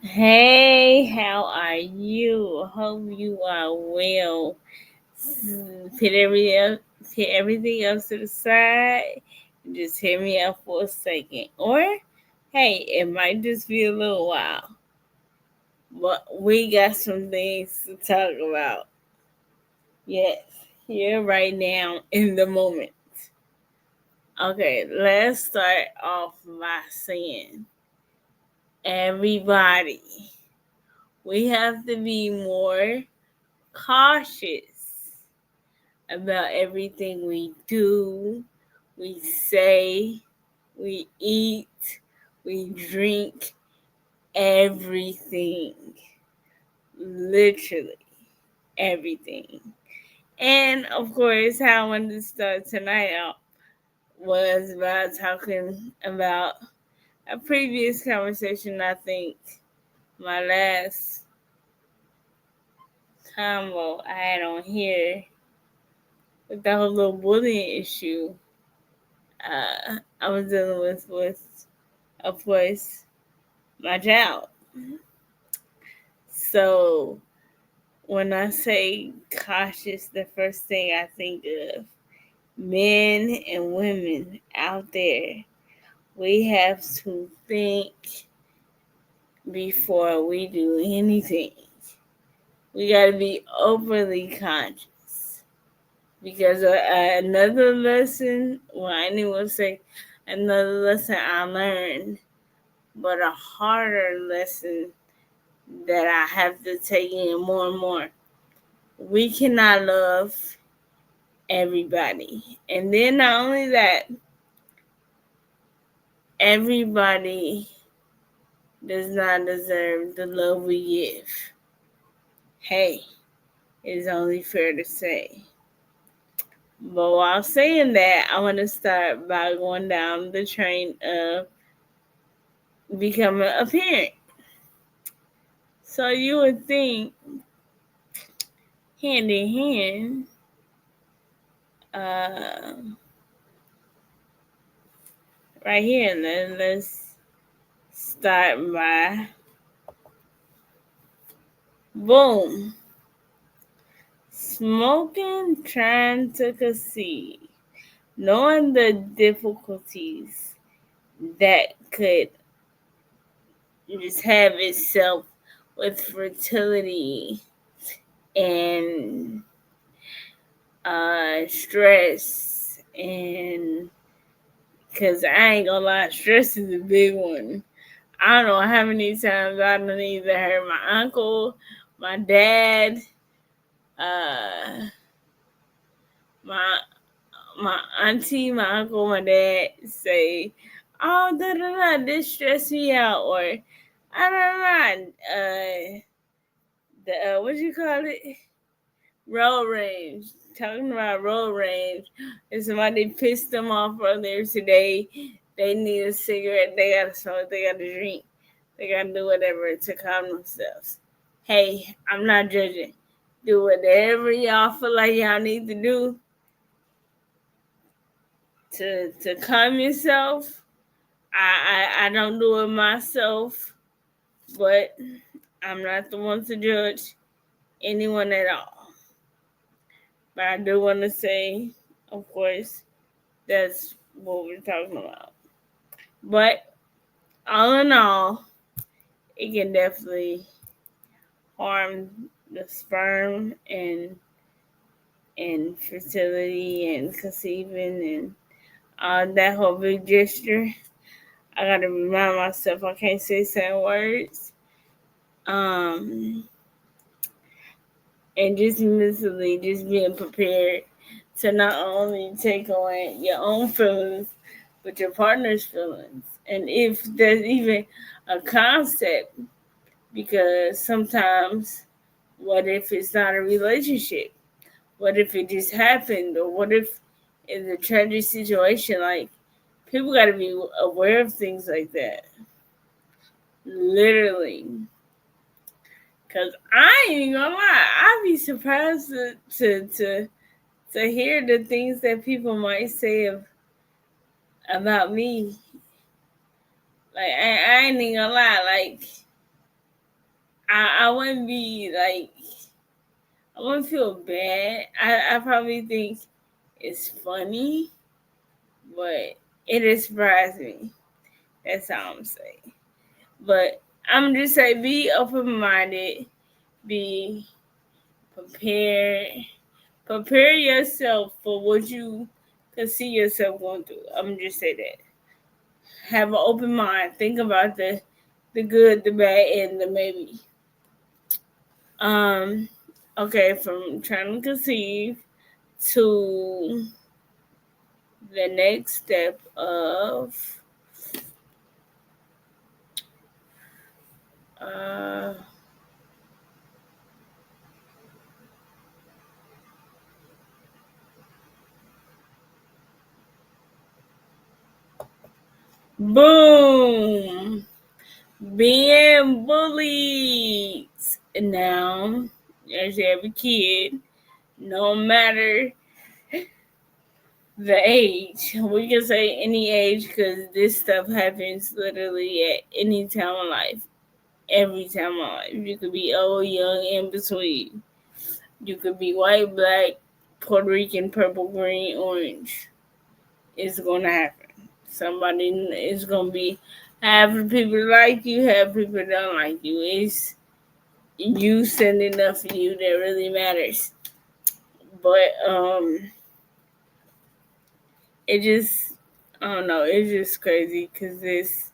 Hey, how are you? Hope you are well. Put everything else to the side and just hear me out for a second. Or, hey, it might just be a little while, but we got some things to talk about. Yes, here right now in the moment. Okay, let's start off by saying everybody, we have to be more cautious about everything we do, we say, we eat, we drink, everything. Literally everything. And of course, how I wanted to start tonight out was about talking about a previous conversation. I think my last combo I had on here with the whole little bullying issue I was dealing with of course my child. So when I say cautious, the first thing I think of men and women out there, we have to think before we do anything. We got to be overly conscious because another lesson, well, I didn't want to say another lesson I learned, but a harder lesson that I have to take in more and more. We cannot love everybody. And then not only that, everybody does not deserve the love we give. Hey, it's only fair to say. But while saying that, I want to start by going down the train of becoming a parent. So you would think, hand in hand, uh, right here, let's start by boom. Smoking, trying to conceive, knowing the difficulties that could just have itself with fertility and stress, and because I ain't gonna lie, stress is a big one. I don't know how many times I done either heard my uncle, my dad, uh, my auntie, my uncle, my dad say, "Oh, da da da, this stress me out," or I don't know, the what you call it, road rage. Talking about road rage, if somebody pissed them off earlier today, they need a cigarette, they gotta smoke, they gotta drink, they gotta do whatever to calm themselves. Hey, I'm not judging. Do whatever y'all feel like y'all need to do to calm yourself. I don't do it myself, but I'm not the one to judge anyone at all. But I do want to say, of course, that's what we're talking about. But all in all, it can definitely harm the sperm and fertility and conceiving and that whole big gesture. I gotta remind myself I can't say certain words. Um, and just mentally, just being prepared to not only take on your own feelings, but your partner's feelings. And if there's even a concept, because sometimes, what if it's not a relationship? What if it just happened? Or what if it's a tragic situation? Like, people got to be aware of things like that. Literally. Because I ain't gonna lie, I'd be surprised to hear the things that people might say about me. Like, I ain't even gonna lie. Like, I wouldn't be like, I wouldn't feel bad. I probably think it's funny, but it is surprising. That's all I'm saying. But I'm just saying, be open minded, be prepared, prepare yourself for what you can see yourself going through. I'm just say that. Have an open mind. Think about the good, the bad, and the maybe. Okay, from trying to conceive to the next step of uh boom, being bullied. Now, as every kid, no matter the age, we can say any age because this stuff happens literally at any time of life, every time of life. You could be old, young, in between. You could be white, black, Puerto Rican, purple, green, orange. It's gonna happen. Somebody is gonna be half the people like you, half the people don't like you. It's you sending enough for you that really matters. But it just, I don't know, it's just crazy because this,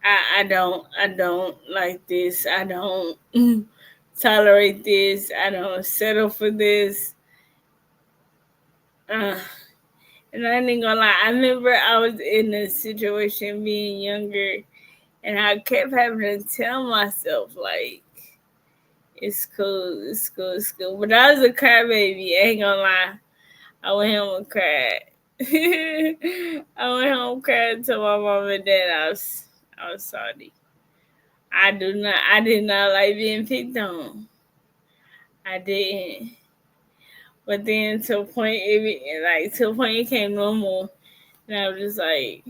I don't like this. I don't tolerate this. I don't settle for this. Uh, and I ain't gonna lie. I remember I was in a situation being younger, and I kept having to tell myself like, it's cool, it's cool, it's cool. But I was a crybaby. I ain't gonna lie. I went home and cried. I went home and cried to my mom and dad I was sorry. I did not like being picked on. I didn't. But then to a point it came normal, and I was just like,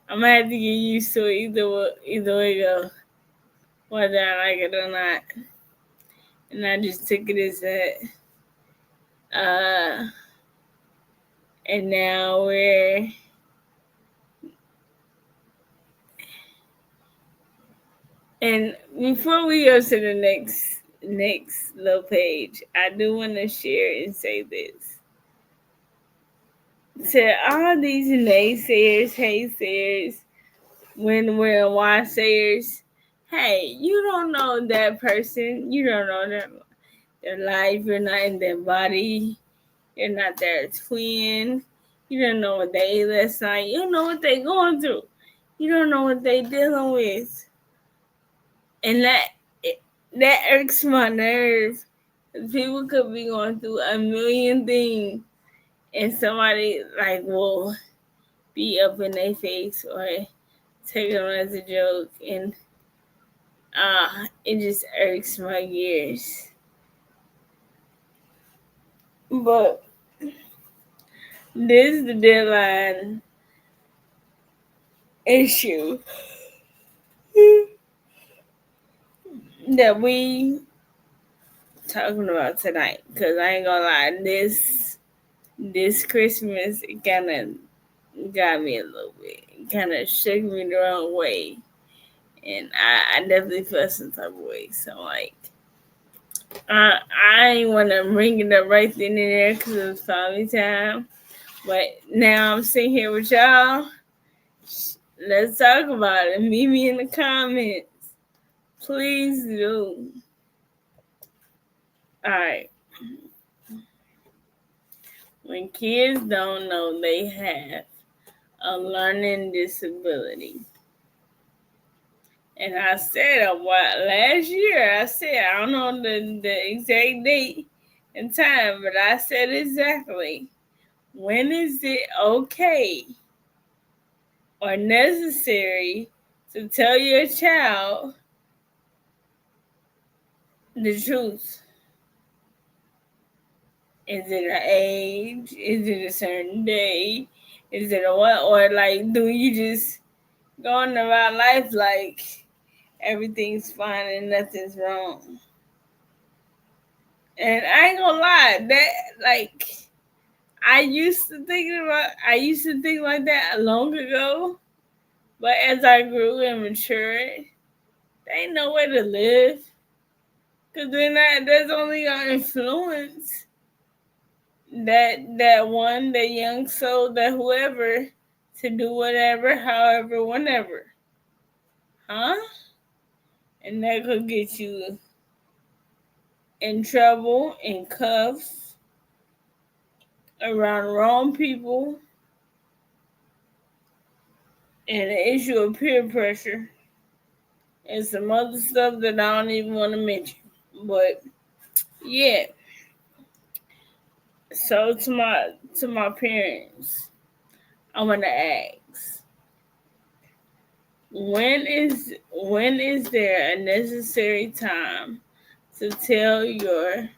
I'm gonna have to get used to it either way go, whether I like it or not. And I just took it as that. And now we're, and before we go to the next little page, I do want to share and say this to all these naysayers, haysayers, when we're sayers. Hey, you don't know that person. You don't know their life. You're not in their body. You're not their twin. You don't know what they ate last night. You don't know what they going through. You don't know what they dealing with. And that irks my nerve. People could be going through a million things, and somebody like will be up in their face or take them as a joke, and it just irks my gears. But this is the deadline issue that we talking about tonight. Cause I ain't gonna lie, this Christmas it kind of got me a little bit. It kind of shook me the wrong way, and I definitely felt some type of way. So like, I ain't want to bring it up right then and there because it was family time. But now I'm sitting here with y'all. Let's talk about it. Meet me in the comments. Please do. Alright. When kids don't know they have a learning disability. And I said last year, I don't know the exact date and time, but I said exactly, when is it okay or necessary to tell your child the truth? Is it an age? Is it a certain day? Is it a what? Or like, do you just going around life like everything's fine and nothing's wrong. And I ain't gonna lie, that like I used to think like that long ago, but as I grew and matured, there ain't no way to live. Cause then that's only gonna influence that young soul, that whoever, to do whatever, however, whenever. Huh? And that could get you in trouble, in cuffs, around wrong people, and the issue of peer pressure, and some other stuff that I don't even want to mention. But yeah. So to my parents, I wanna ask, when is there a necessary time to tell your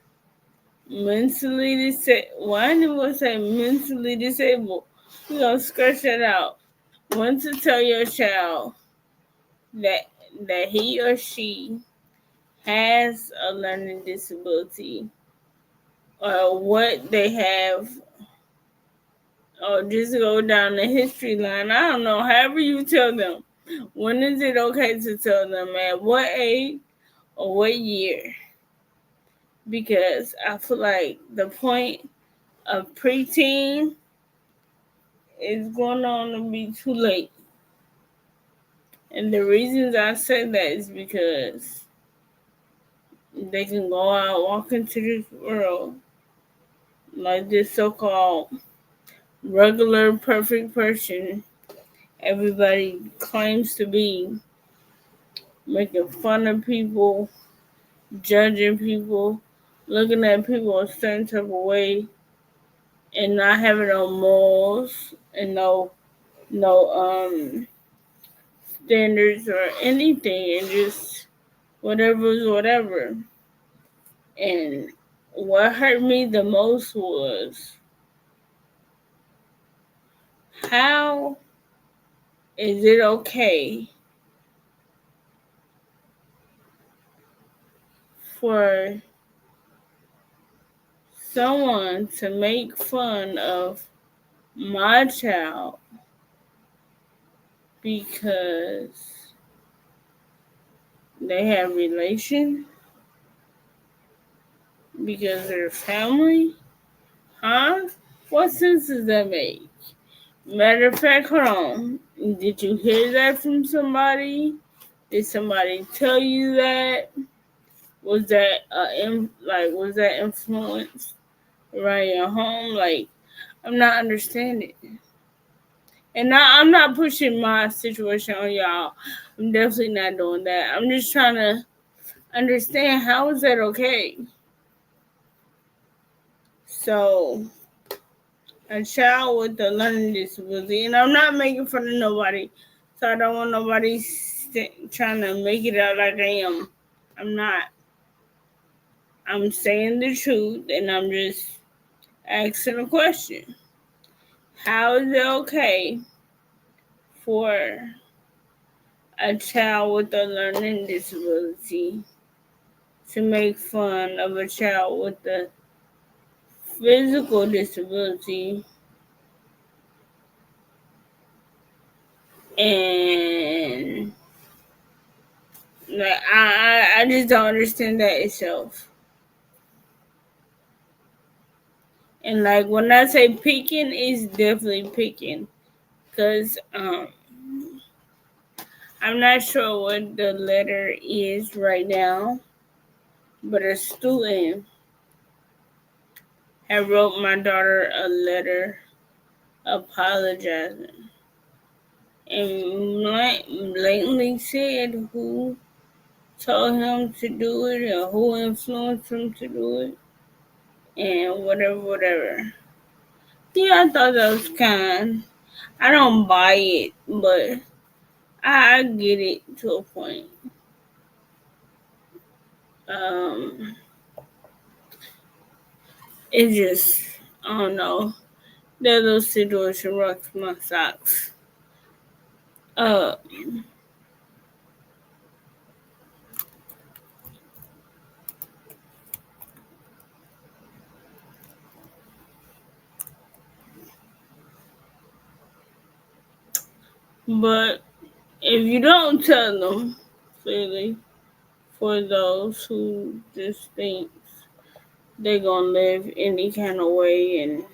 mentally disabled, why do I say mentally disabled? We're gonna scratch that out. When to tell your child that he or she has a learning disability, or what they have, or just go down the history line. I don't know, however you tell them. When is it okay to tell them, at what age or what year? Because I feel like the point of preteen is going on to be too late. And the reasons I say that is because they can go out, walk into this world like this so-called regular, perfect person everybody claims to be, making fun of people, judging people, looking at people a certain type of way, and not having no morals and no standards or anything, and just whatever's whatever. And what hurt me the most was, how is it okay for someone to make fun of my child because they have relation, because they're family? Huh? What sense does that make? Matter of fact, hold on. Did you hear that from somebody? Did somebody tell you that? Was that was that influence around your home? Like, I'm not understanding. And now I'm not pushing my situation on y'all. I'm definitely not doing that. I'm just trying to understand, how is that okay? So, a child with a learning disability, and I'm not making fun of nobody, so I don't want nobody trying to make it out like I am. I'm not. I'm saying the truth, and I'm just asking a question. How is it okay for a child with a learning disability to make fun of a child with a physical disability, and like I just don't understand that itself. And like, when I say picking, it's definitely picking, cause I'm not sure what the letter is right now, but a student had wrote my daughter a letter apologizing, and blatantly said who told him to do it and who influenced him to do it, and whatever. Yeah, I thought that was kind. I don't buy it, but I get it to a point. Um, it just, I don't know. That little situation rocks my socks. Uh, But if you don't tell them clearly, for those who just think they're gonna live any kind of way and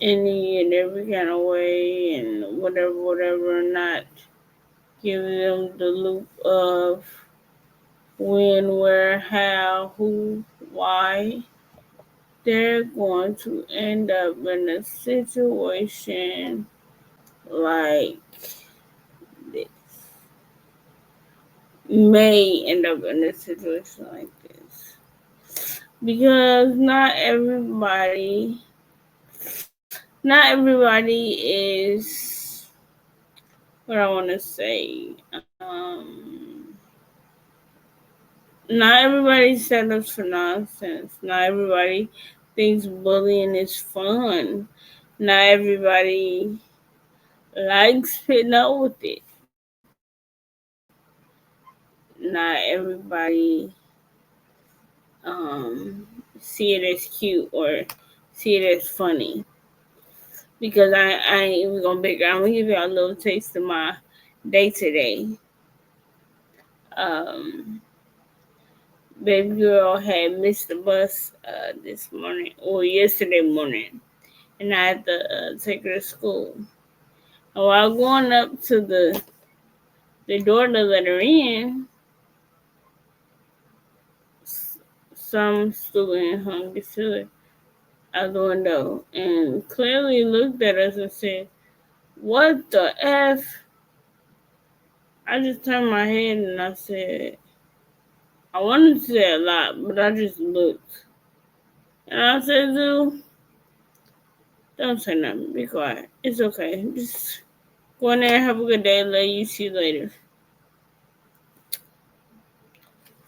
any and every kind of way and whatever, not give them the loop of when, where, how, who, why, they're going to end up in a situation like this. May end up in a situation like this. Because not everybody is what I want to say. Not everybody set up for nonsense. Not everybody thinks bullying is fun. Not everybody likes putting up with it. Not everybody see it as cute or see it as funny. Because I ain't even gonna big. I'm gonna give y'all a little taste of my day today. Um, Baby girl had missed the bus this morning or yesterday morning, and I had to take her to school. And while going up to the door to let her in, some student hung his hood out the window and clearly looked at us and said, "What the F?" I just turned my head and I said, I wanted to say a lot, but I just looked. And I said, "Zoo, don't say nothing. Be quiet. It's okay. Just go in there, have a good day, let you see you later."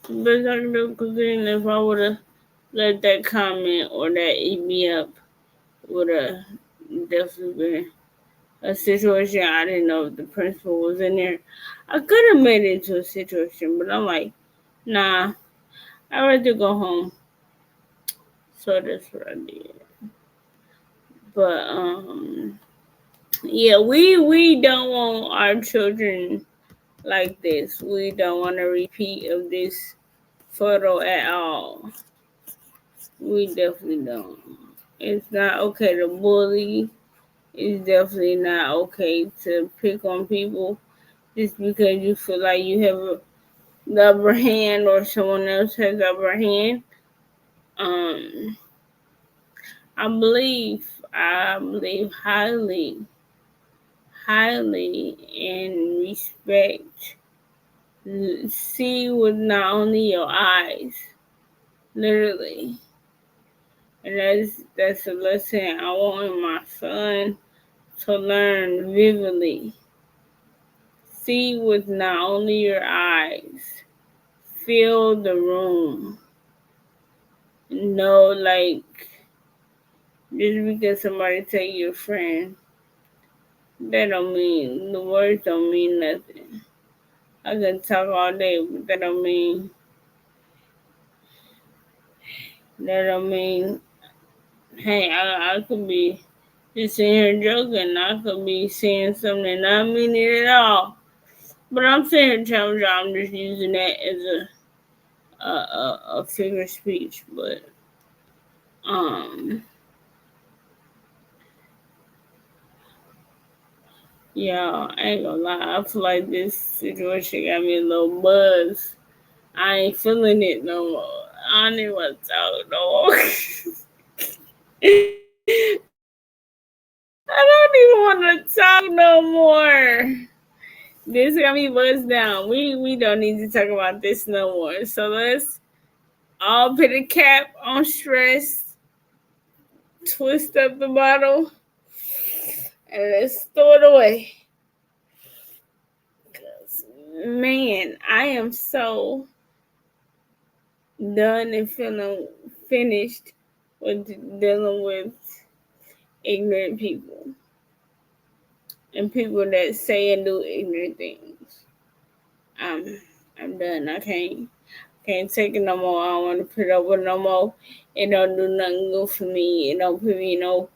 The best I can do, because then if I would have let that comment or that eat me up, would have definitely been a situation I didn't know if the principal was in there. I could have made it into a situation, but I'm like, nah, I'd rather go home. So that's what I did. But yeah, we don't want our children like this. We don't want a repeat of this photo at all. We definitely don't. It's not okay to bully. It's definitely not okay to pick on people just because you feel like you have the upper hand or someone else has the upper hand. Um, I believe highly in respect. See with not only your eyes, literally. And that's a lesson I want my son to learn vividly. See with not only your eyes, feel the room. Know, like, just because somebody tell you a friend, that don't mean, the words don't mean nothing. I can talk all day, but that don't mean, hey, I could be just sitting here joking. I could be saying something and not mean it at all. But I'm sitting here telling you, I'm just using that as a figure of speech. But um, yeah, I ain't gonna lie. I feel like this situation got me a little buzz. I ain't feeling it no more. I don't even want to talk no more. I don't even want to talk no more. This got me buzzed down. We don't need to talk about this no more. So let's all put a cap on stress, twist up the bottle, and let's throw it away. 'Cause, man, I am so done and feeling finished with dealing with ignorant people and people that say and do ignorant things. I'm I'm done. I can't take it no more. I don't want to put up with no more. It don't do nothing good for me. It don't put me in no